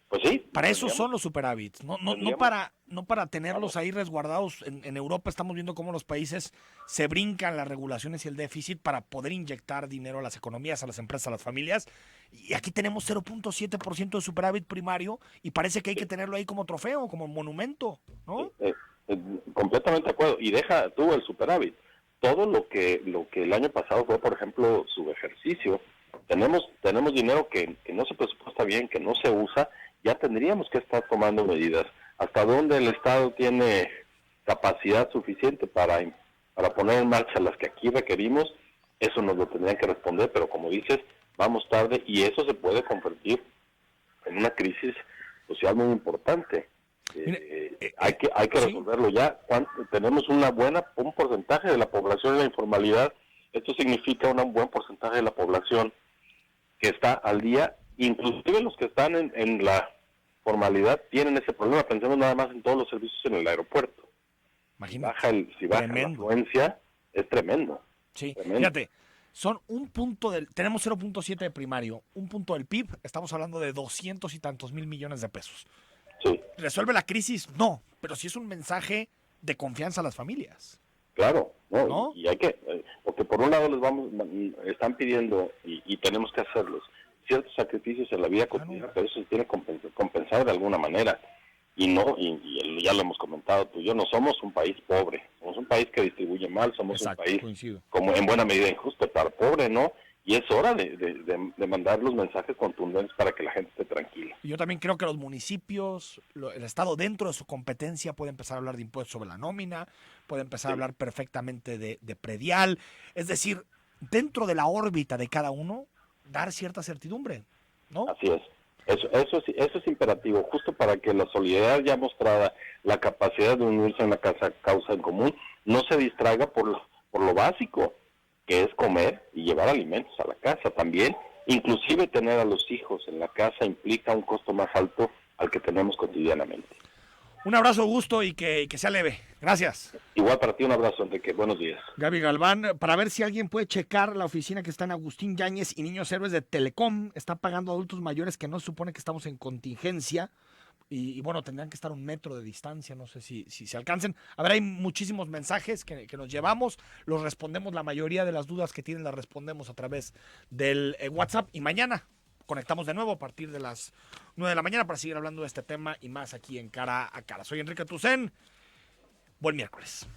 Pues sí. Para eso son los superávits, no para tenerlos ahí resguardados. En Europa estamos viendo cómo los países se brincan las regulaciones y el déficit para poder inyectar dinero a las economías, a las empresas, a las familias. Y aquí tenemos 0.7% de superávit primario y parece que hay que tenerlo ahí como trofeo, como monumento, ¿no? Completamente de acuerdo. Y deja tú el superávit. Todo lo que el año pasado fue, por ejemplo, su ejercicio. Tenemos dinero que no se presupuesta bien, que no se usa. Ya tendríamos que estar tomando medidas. ¿Hasta dónde el Estado tiene capacidad suficiente para poner en marcha las que aquí requerimos? Eso nos lo tendrían que responder, pero como dices, vamos tarde y eso se puede convertir en una crisis social muy importante. Hay que resolverlo ya. Tenemos un porcentaje de la población en la informalidad. Esto significa un buen porcentaje de la población que está al día. Inclusive los que están en la formalidad tienen ese problema. Pensemos nada más en todos los servicios en el aeropuerto. Imagínate. Si baja la afluencia, es tremendo. Sí, tremendo. Fíjate, son tenemos 0.7 de primario, un punto del PIB, estamos hablando de 200 y tantos mil millones de pesos. Sí. ¿Resuelve la crisis? No, pero sí es un mensaje de confianza a las familias. Claro, ¿no? Y hay que, porque por un lado están pidiendo, y tenemos que hacerlos, ciertos sacrificios en la vida cotidiana, pero eso se tiene que compensar de alguna manera. Y ya lo hemos comentado tú y yo, no somos un país pobre, somos un país que distribuye mal, somos un país como en buena medida injusto, para pobre, ¿no? Y es hora de mandar los mensajes contundentes para que la gente esté tranquila. Y yo también creo que los municipios, el Estado dentro de su competencia puede empezar a hablar de impuestos sobre la nómina, puede empezar a hablar perfectamente de predial, es decir, dentro de la órbita de cada uno, dar cierta certidumbre, ¿no? Así es. Eso es imperativo, justo para que la solidaridad ya mostrada, la capacidad de unirse en la causa en común, no se distraiga por lo básico, que es comer y llevar alimentos a la casa también. Inclusive tener a los hijos en la casa implica un costo más alto al que tenemos cotidianamente. Un abrazo, Augusto, y que sea leve. Gracias. Igual para ti, un abrazo, Enrique. Buenos días. Gaby Galván, para ver si alguien puede checar la oficina que está en Agustín Yáñez y Niños Héroes de Telecom, está pagando a adultos mayores que no se supone que estamos en contingencia. Y bueno, tendrán que estar 1 metro de distancia, no sé si se alcancen. A ver, hay muchísimos mensajes que nos llevamos, los respondemos, la mayoría de las dudas que tienen las respondemos a través del WhatsApp. Y mañana conectamos de nuevo a partir de las 9 de la mañana para seguir hablando de este tema y más aquí en Cara a Cara. Soy Enrique Tucen. Buen miércoles.